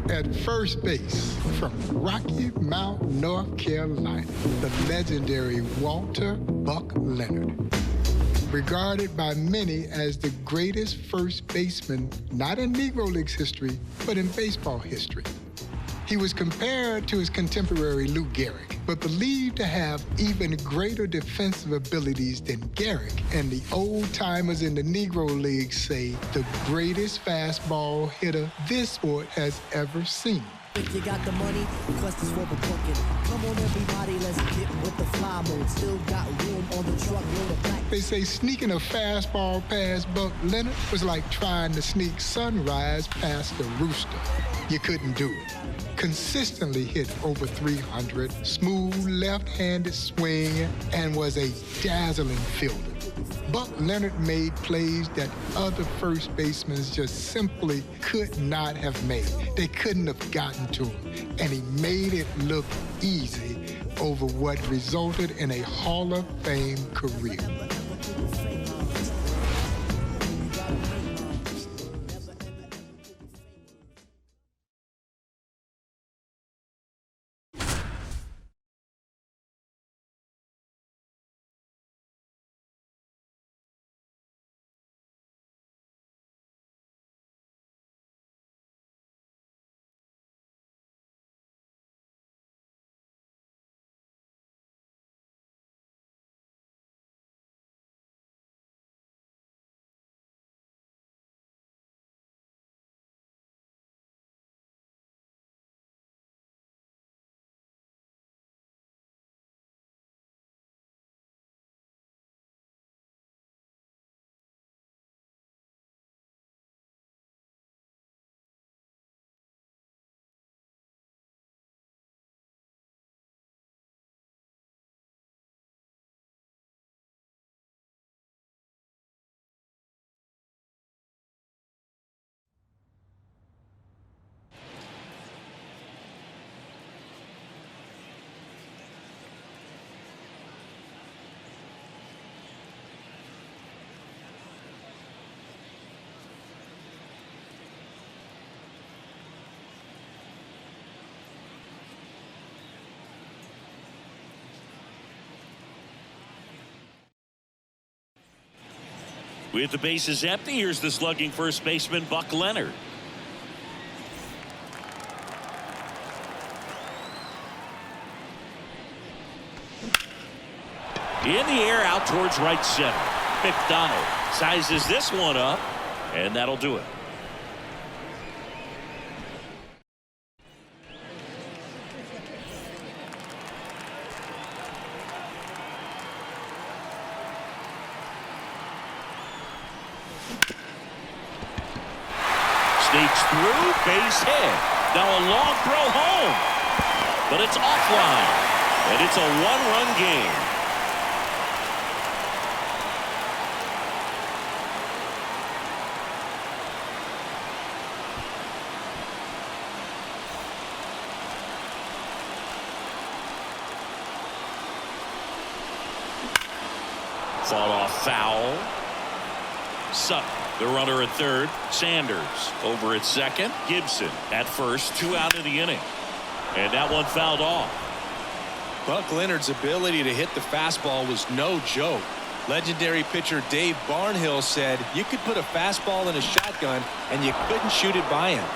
At first base, from Rocky Mount, North Carolina, the legendary Walter Buck Leonard. Regarded by many as the greatest first baseman, not in Negro Leagues history, but in baseball history. He was compared to his contemporary Lou Gehrig, but believed to have even greater defensive abilities than Gehrig. And the old-timers in the Negro League say the greatest fastball hitter this sport has ever seen. If you got the money, quest is for the booking. Come on, everybody, let's get with the fly mode. Still got room on the truck, load of black. They say sneaking a fastball past Buck Leonard was like trying to sneak sunrise past the rooster. You couldn't do it. Consistently hit over 300, smooth left-handed swing, and was a dazzling fielder. Buck Leonard made plays that other first basemen just simply could not have made. They couldn't have gotten to him, and he made it look easy over what resulted in a Hall of Fame career. With the bases empty, here's the slugging first baseman, Buck Leonard. In the air, out towards right center. McDonald sizes this one up, and that'll do it. Sneaks through, base hit. Now a long throw home, but it's offline, and it's a one-run game. Fought off foul. Sutton, the runner at third. Sanders over at second. Gibson at first. 2 out of the inning. And that one fouled off. Buck Leonard's ability to hit the fastball was no joke. Legendary pitcher Dave Barnhill said you could put a fastball in a shotgun and you couldn't shoot it by him.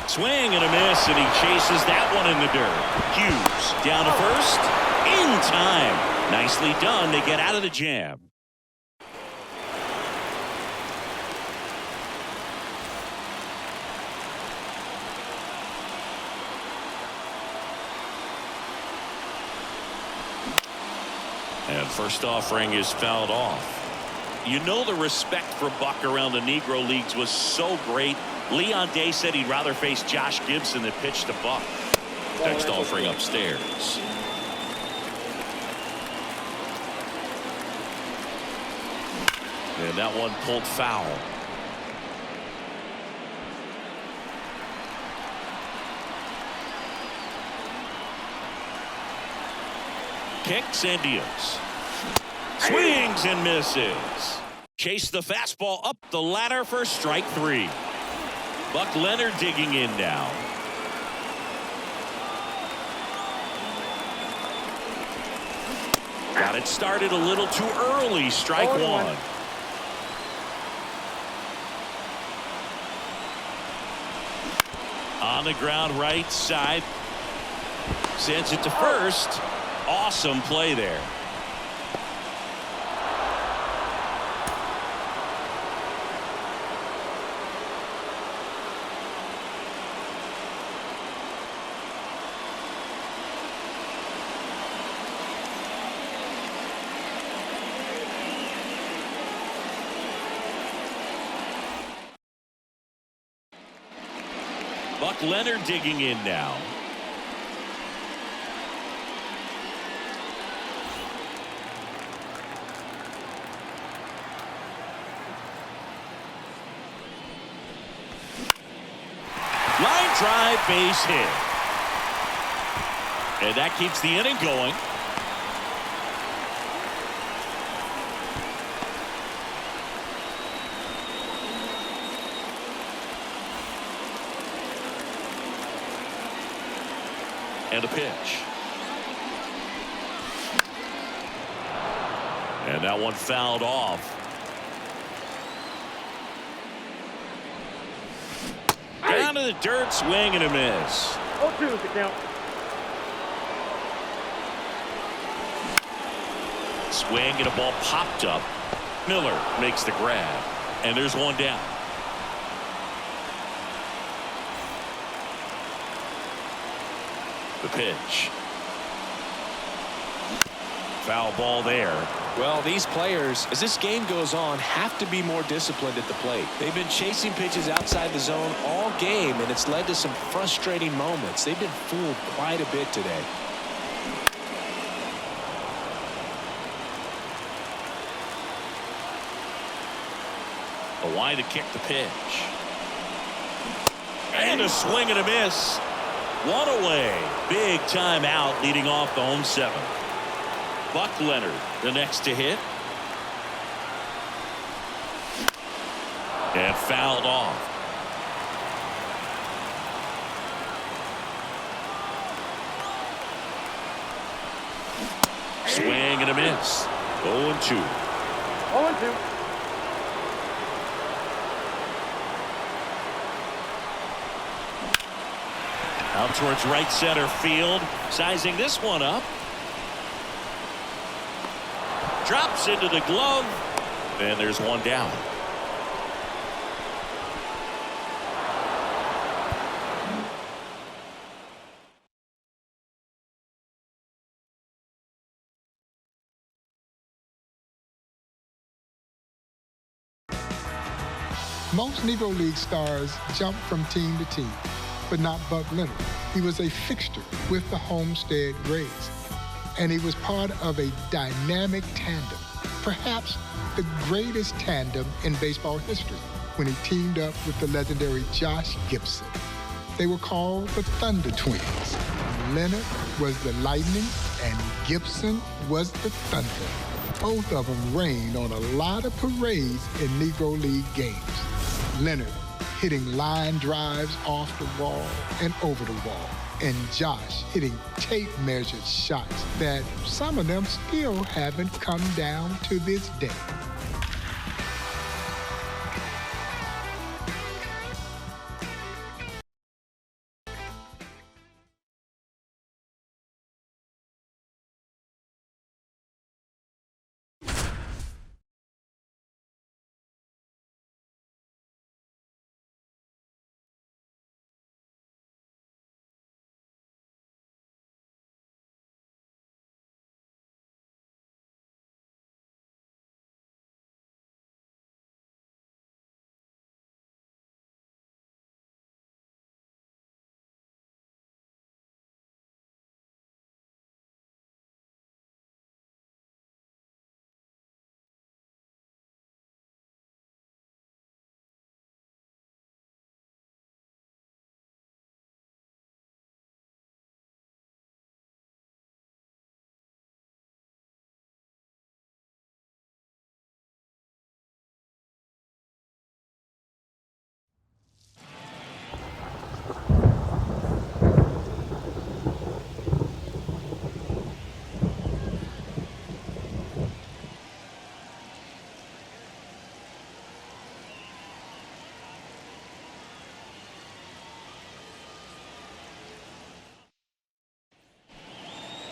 Swing and a miss, and he chases that one in the dirt. Hughes down to first. In time. Nicely done. They get out of the jam. And first offering is fouled off. You know the respect for Buck around the Negro Leagues was so great. Leon Day said he'd rather face Josh Gibson than pitch to Buck. Next offering upstairs. And that one pulled foul. Kicks and deals. Swings and misses. Chase the fastball up the ladder for strike 3. Buck Leonard digging in now. Got it started a little too early. Strike 1. On the ground right side. Sends it to first. Awesome play there. Buck Leonard digging in now. Line drive, base hit. And that keeps the inning going. And a pitch. And that one fouled off. Down to the dirt, swing and a miss. 0-2 to count. Swing and a ball popped up. Miller makes the grab. And there's one down. The pitch. Foul ball there. Well, these players, as this game goes on, have to be more disciplined at the plate. They've been chasing pitches outside the zone all game, and it's led to some frustrating moments. They've been fooled quite a bit today. A wide to kick the pitch. And a swing and a miss. One away. Big time out leading off the home 7th. Buck Leonard, the next to hit. And fouled off. Swing and a miss. 0-2. 0-2. Out towards right center field. Sizing this one up. Drops into the glove. And there's one down. Most Negro League stars jump from team to team, but not Buck Leonard. He was a fixture with the Homestead Grays, and he was part of a dynamic tandem, perhaps the greatest tandem in baseball history, when he teamed up with the legendary Josh Gibson. They were called the Thunder Twins. Leonard was the lightning, and Gibson was the thunder. Both of them reigned on a lot of parades in Negro League games. Leonard hitting line drives off the wall and over the wall, and Josh hitting tape-measured shots that some of them still haven't come down to this day.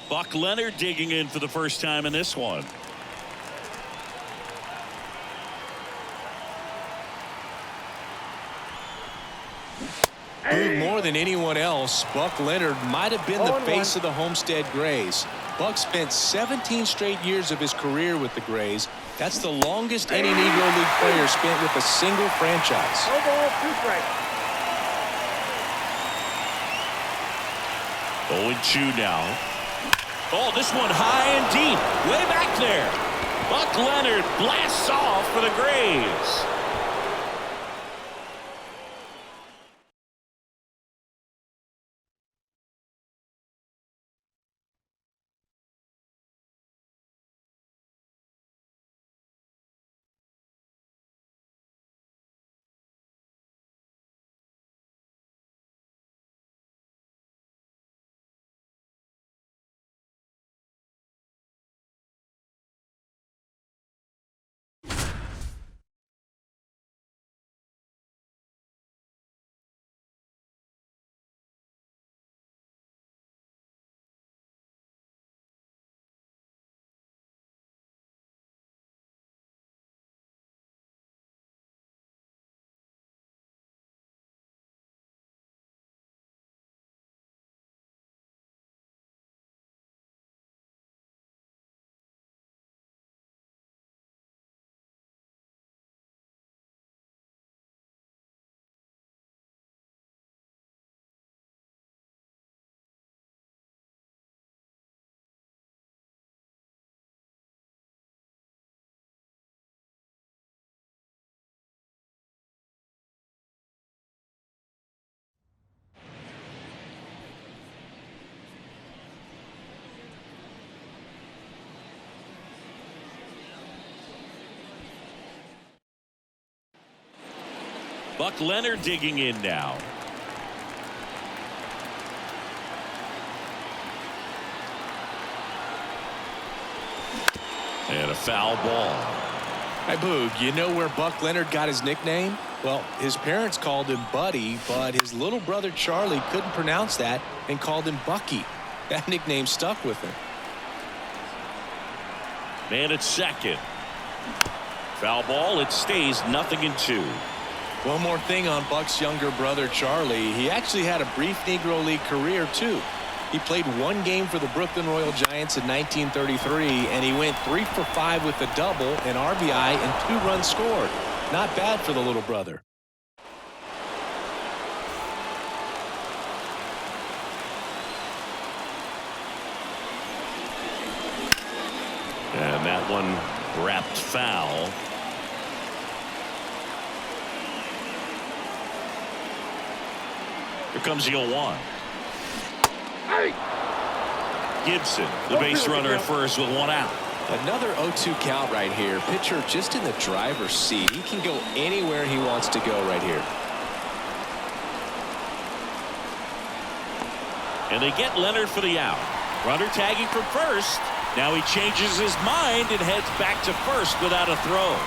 Buck Leonard digging in for the first time in this one. More than anyone else, Buck Leonard might have been the face of the Homestead Grays. Buck spent 17 straight years of his career with the Grays. That's the longest any Negro League player spent with a single franchise. No ball, 2 strikes. 0-2 now. Oh, this one high and deep. Way back there. Buck Leonard blasts off for the Grays. Buck Leonard digging in now. And a foul ball. Hey, Boog, you know where Buck Leonard got his nickname? Well, his parents called him Buddy, but his little brother Charlie couldn't pronounce that and called him Bucky. That nickname stuck with him. Man at second. Foul ball. It stays 0-2. One more thing on Buck's younger brother Charlie. He actually had a brief Negro League career too. He played 1 game for the Brooklyn Royal Giants in 1933, and he went 3 for 5 with a double, an RBI, and 2 runs scored. Not bad for the little brother. And that one wrapped foul. Here comes the 0-1. Gibson, the base runner at first with 1 out. Another 0-2 count right here. Pitcher just in the driver's seat. He can go anywhere he wants to go right here. And they get Leonard for the out. Runner tagging from first. Now he changes his mind and heads back to first without a throw.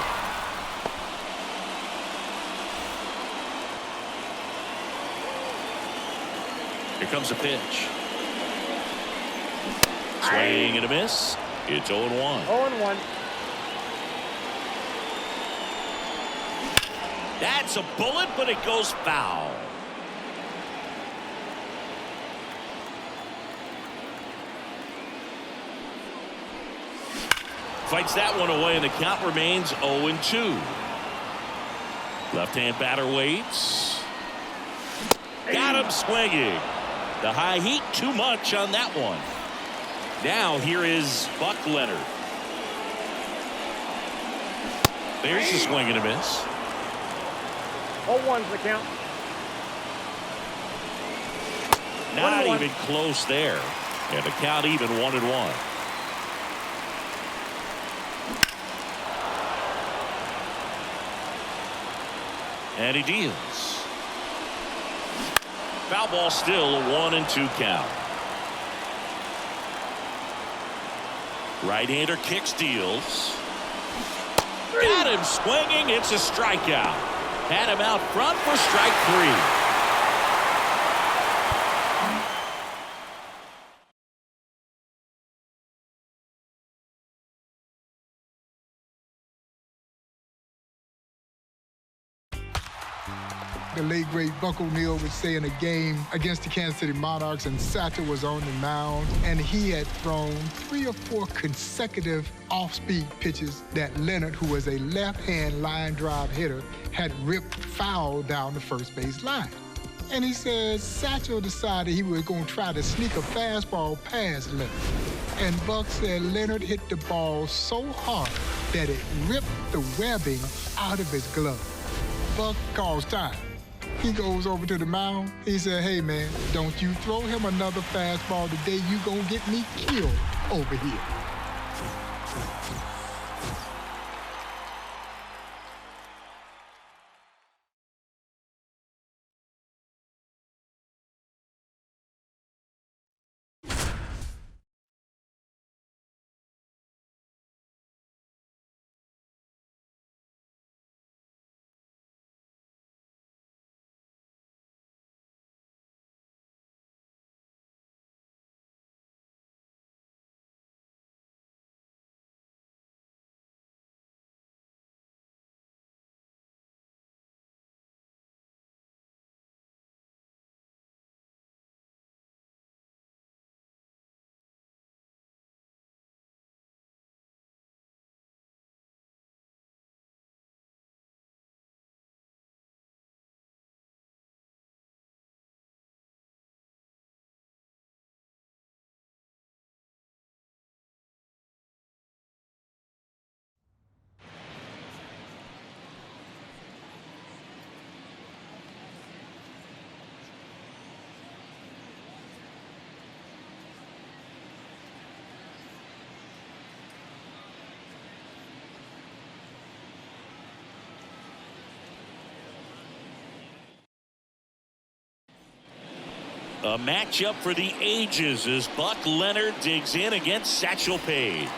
Here comes a pitch. Swing and a miss. It's 0-1. 0-1. That's a bullet, but it goes foul. Fights that one away, and the count remains 0-2. Left-hand batter waits. Got him swinging. The high heat, too much on that one. Now here is Buck Leonard. There's the swing and a miss. 0-1's the count. Not 1-1. even close there. And the count even 1-1. And he deals. Foul ball, still a 1-2 count. Right-hander kicks, deals. Got him swinging. It's a strikeout. Had him out front for strike 3. The late, great Buck O'Neil would say in a game against the Kansas City Monarchs, and Satchel was on the mound, and he had thrown 3 or 4 consecutive off-speed pitches that Leonard, who was a left-hand line drive hitter, had ripped foul down the first base line. And he says Satchel decided he was going to try to sneak a fastball past Leonard. And Buck said Leonard hit the ball so hard that it ripped the webbing out of his glove. Buck calls time. He goes over to the mound. He said, hey, man, don't you throw him another fastball today. You gonna get me killed over here. A matchup for the ages as Buck Leonard digs in against Satchel Paige.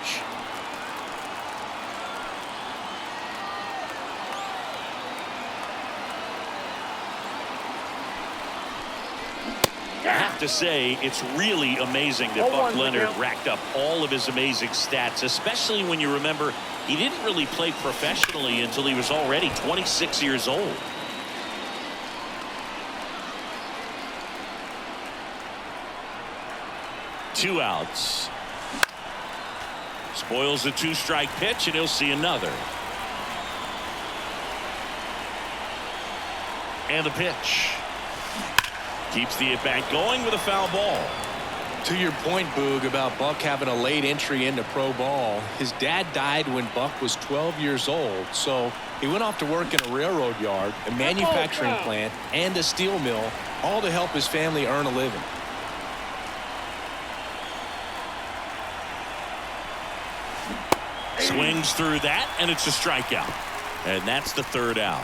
I have to say, it's really amazing that Buck Leonard racked up all of his amazing stats, especially when you remember he didn't really play professionally until he was already 26 years old. Two outs. Spoils a 2-strike pitch, and he'll see another. And the pitch. Keeps the at-bat going with a foul ball. To your point, Boog, about Buck having a late entry into pro ball, his dad died when Buck was 12 years old, so he went off to work in a railroad yard, a manufacturing plant, and a steel mill, all to help his family earn a living. Swings through that, and it's a strikeout. And that's the 3rd out.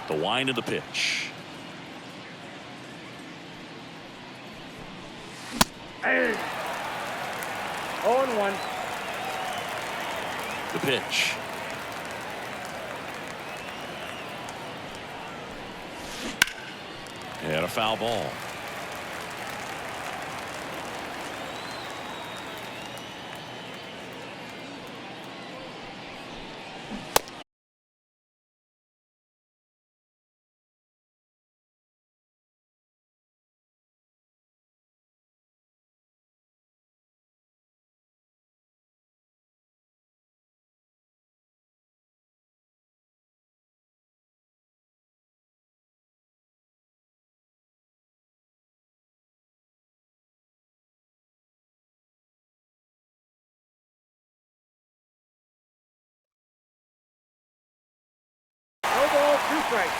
The wind of the pitch. Hey. 0-1. The pitch. And a foul ball. No ball, 2 strikes.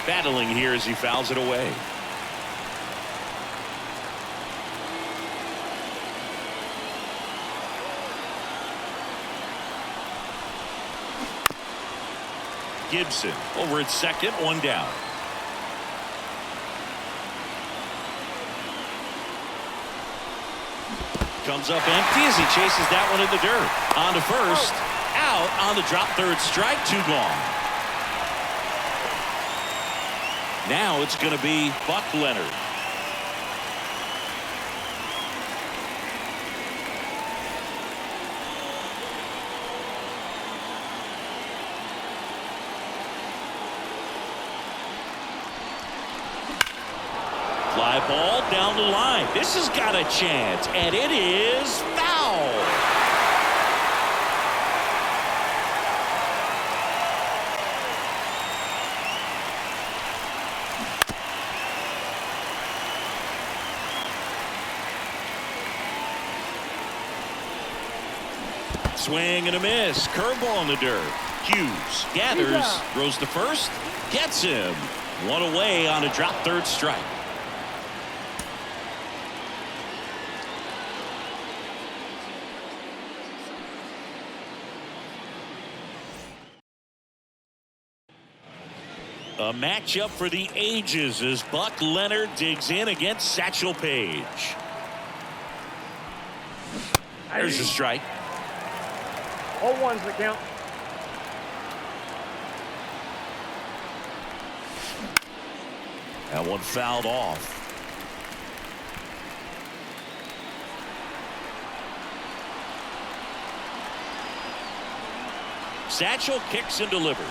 Battling here as he fouls it away. Gibson over at second, 1 down. Comes up empty as he chases that one in the dirt. On to first. Out on the drop, 3rd strike, 2 gone. Now it's going to be Buck Leonard. Fly ball down the line. This has got a chance, and it is foul. Swing and a miss. Curveball in the dirt. Hughes gathers, throws to first, gets him. One away on a drop third strike. A matchup for the ages as Buck Leonard digs in against Satchel Paige. There's a strike. 0-1's the count. That one fouled off. Satchel kicks and delivers.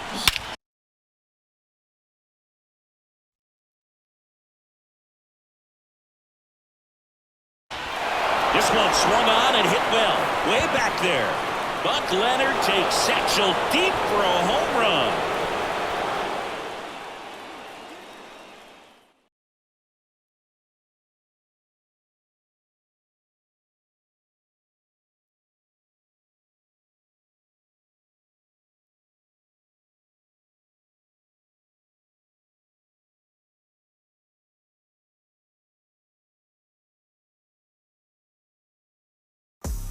This one swung on and hit well. Way back there. Buck Leonard takes Satchel deep for a home run.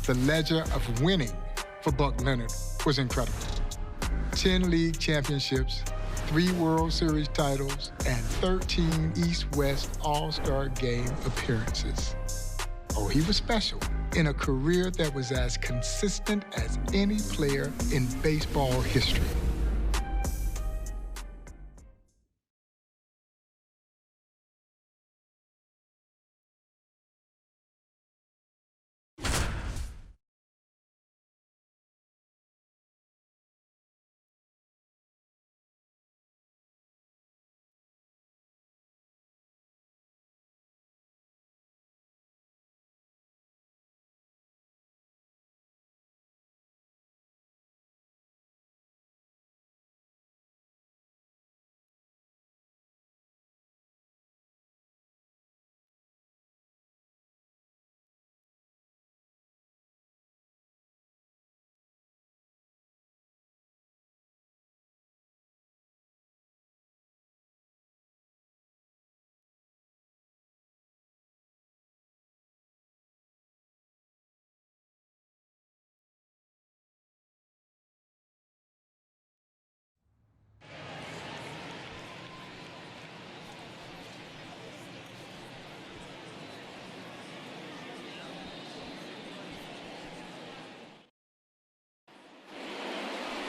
The ledger of winning for Buck Leonard was incredible. 10 league championships, 3 World Series titles, and 13 East-West All-Star Game appearances. Oh, he was special in a career that was as consistent as any player in baseball history.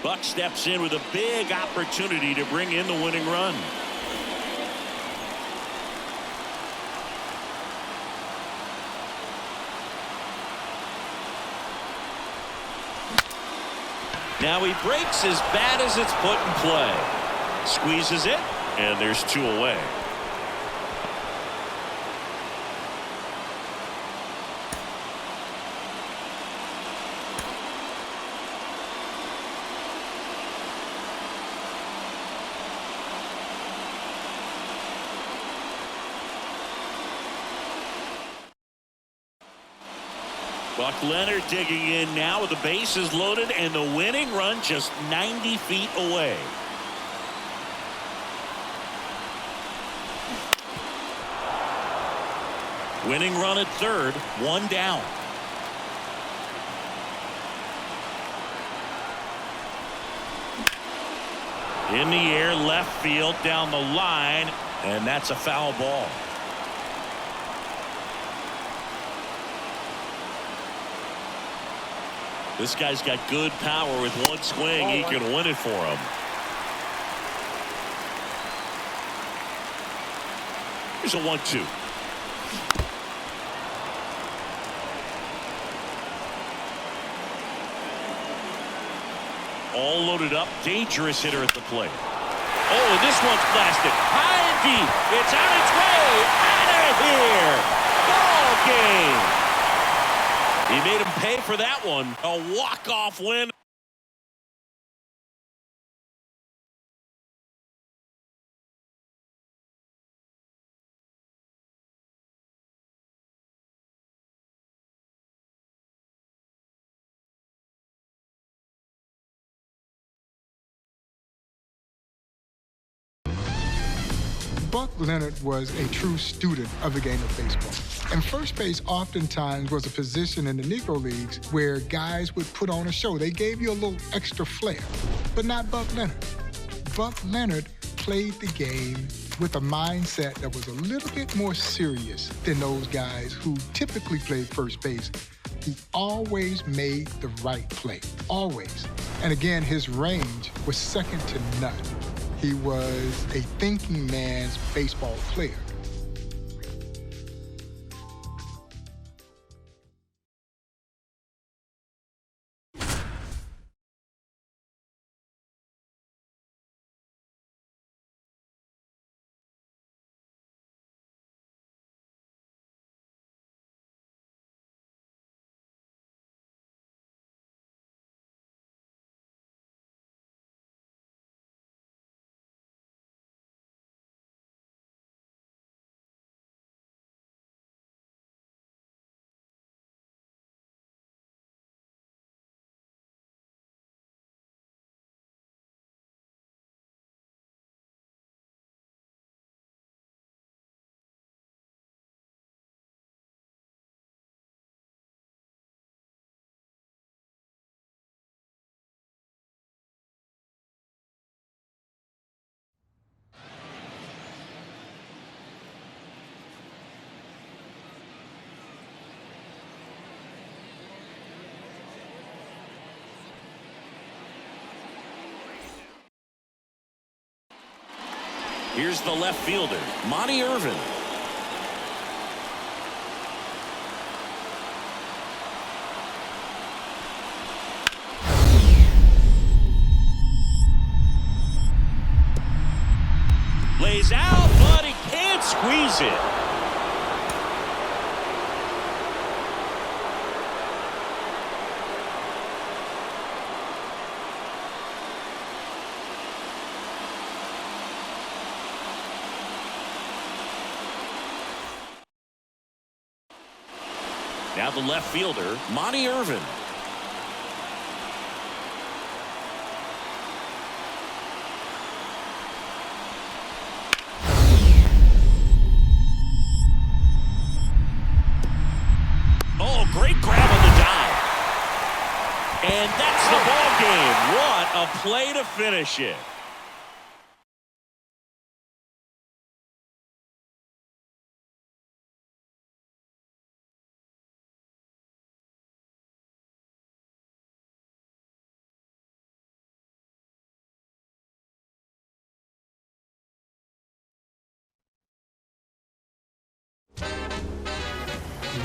Buck steps in with a big opportunity to bring in the winning run. Now he breaks as bad as it's put in play. Squeezes it, and there's 2 away. Buck Leonard digging in now with the bases loaded and the winning run just 90 feet away. Winning run at third, 1 down. In the air, left field, down the line, and that's a foul ball. This guy's got good power. With one swing, he can win it for him. Here's a 1-2. All loaded up, dangerous hitter at the plate. Oh, and this one's blasted high and deep. It's on its way out of here. Ball game. He made him pay for that one. A walk-off win. Buck Leonard was a true student of the game of baseball. And first base oftentimes was a position in the Negro Leagues where guys would put on a show. They gave you a little extra flair, but not Buck Leonard. Buck Leonard played the game with a mindset that was a little bit more serious than those guys who typically played first base. He always made the right play, always. And again, his range was second to none. He was a thinking man's baseball player. Here's the left fielder, Monty Irvin. Lays out, but he can't squeeze it. Now the left fielder, Monty Irvin. Oh, great grab on the dive. And that's the ball game. What a play to finish it.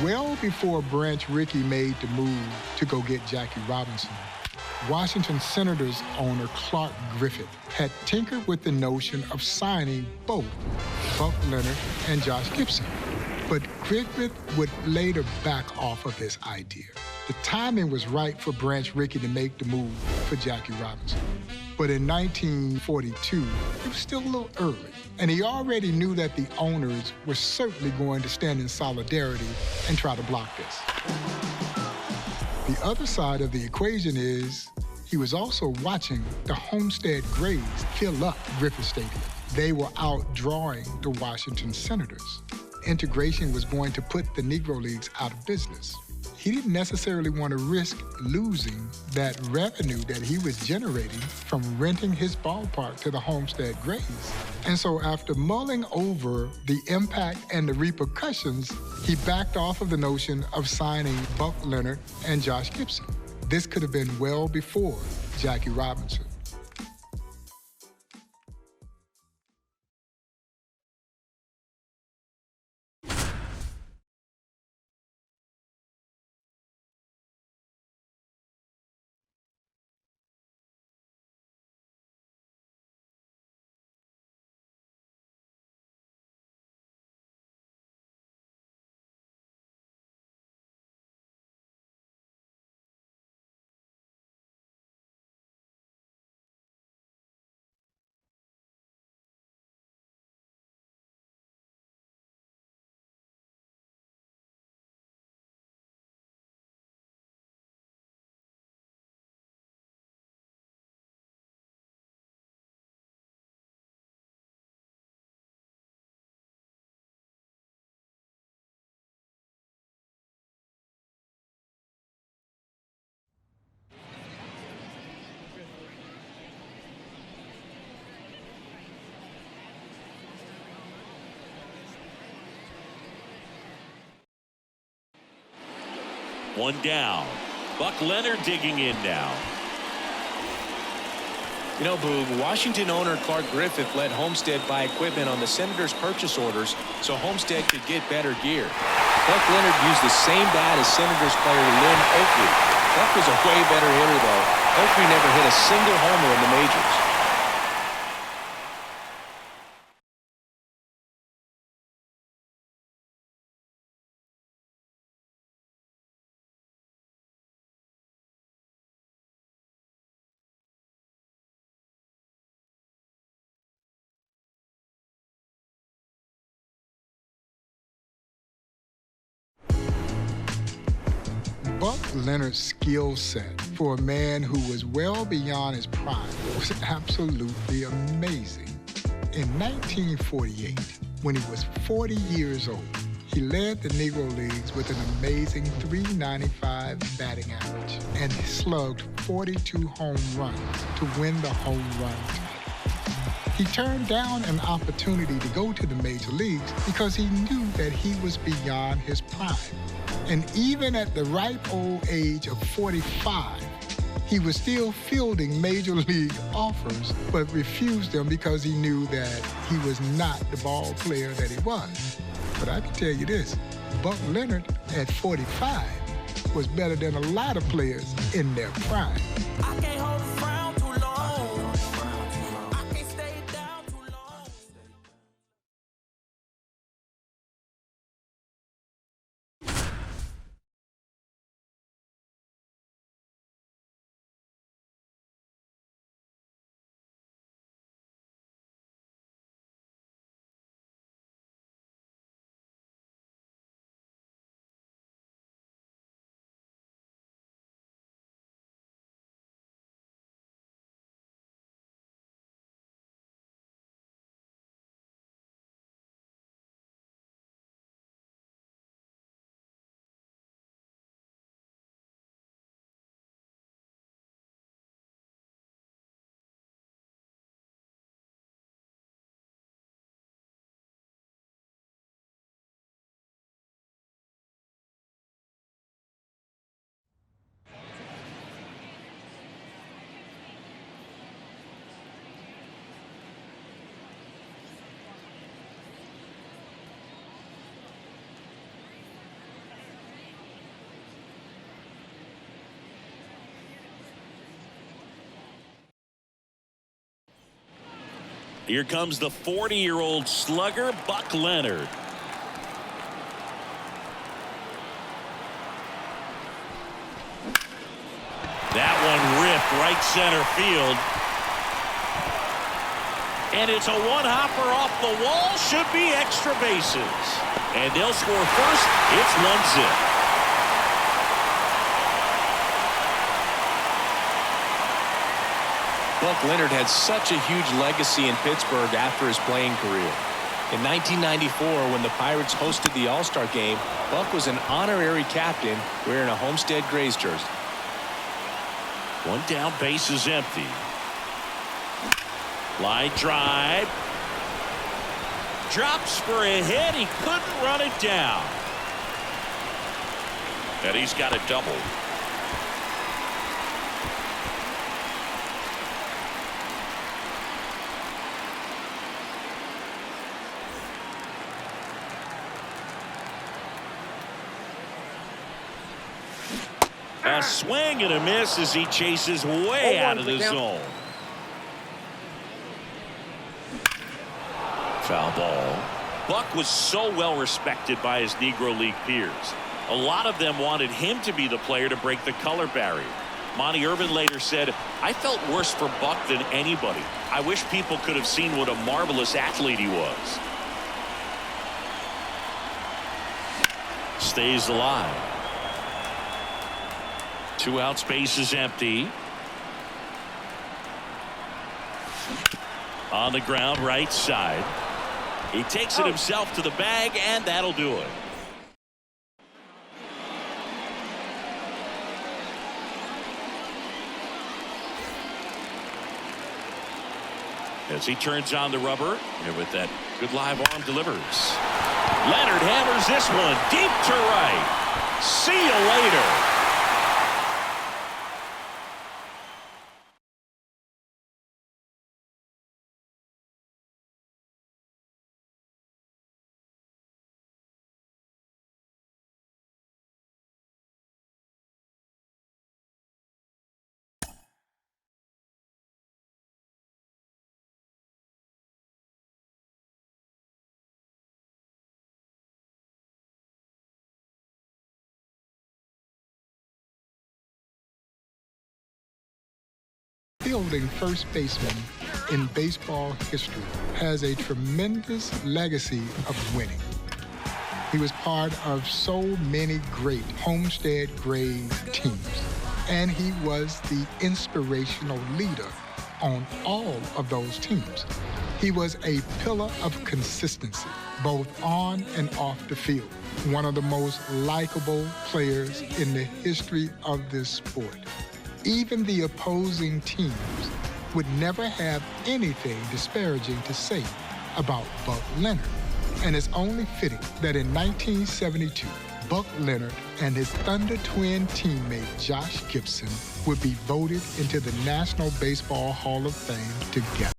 Well before Branch Rickey made the move to go get Jackie Robinson, Washington Senators owner Clark Griffith had tinkered with the notion of signing both Buck Leonard and Josh Gibson. But Griffith would later back off of this idea. The timing was right for Branch Rickey to make the move for Jackie Robinson. But in 1942, it was still a little early. And he already knew that the owners were certainly going to stand in solidarity and try to block this. The other side of the equation is he was also watching the Homestead Grays fill up Griffith Stadium. They were outdrawing the Washington Senators. Integration was going to put the Negro Leagues out of business. He didn't necessarily want to risk losing that revenue that he was generating from renting his ballpark to the Homestead Grays. And so after mulling over the impact and the repercussions, he backed off of the notion of signing Buck Leonard and Josh Gibson. This could have been well before Jackie Robinson. One down. Buck Leonard digging in now. You know, Boog, Washington owner Clark Griffith let Homestead buy equipment on the Senators' purchase orders so Homestead could get better gear. Buck Leonard used the same bat as Senators player Lynn Oakley. Buck was a way better hitter, though. Oakley never hit a single homer in the majors. Buck Leonard's skill set for a man who was well beyond his prime was absolutely amazing. In 1948, when he was 40 years old, he led the Negro Leagues with an amazing .395 batting average, and he slugged 42 home runs to win the home run title. He turned down an opportunity to go to the major leagues because he knew that he was beyond his prime. And even at the ripe old age of 45, he was still fielding major league offers, but refused them because he knew that he was not the ball player that he was. But I can tell you this, Buck Leonard at 45 was better than a lot of players in their prime. I can't hold a frown too long. I can't stay down too long. Here comes the 40-year-old slugger, Buck Leonard. That one ripped right center field. And it's a one-hopper off the wall. Should be extra bases. And they'll score first. It's 1-0. Buck Leonard had such a huge legacy in Pittsburgh after his playing career. In 1994, when the Pirates hosted the All-Star Game, Buck was an honorary captain wearing a Homestead Grays jersey. One down, base is empty. Line drive. Drops for a hit. He couldn't run it down. And he's got a double. A swing and a miss as he chases way out of the zone. Foul ball. Buck was so well respected by his Negro League peers. A lot of them wanted him to be the player to break the color barrier. Monty Irvin later said, "I felt worse for Buck than anybody. I wish people could have seen what a marvelous athlete he was." Stays alive. 2 outs, base is empty. On the ground, right side. He takes it himself to the bag, and that'll do it. As he turns on the rubber, and with that good live arm delivers. Leonard hammers this one deep to right. See you later. fielding first baseman in baseball history, has a tremendous legacy of winning. He was part of so many great Homestead grade teams, and he was the inspirational leader on all of those teams. He was a pillar of consistency, both on and off the field. One of the most likable players in the history of this sport. Even the opposing teams would never have anything disparaging to say about Buck Leonard. And it's only fitting that in 1972, Buck Leonard and his Thunder Twin teammate Josh Gibson would be voted into the National Baseball Hall of Fame together.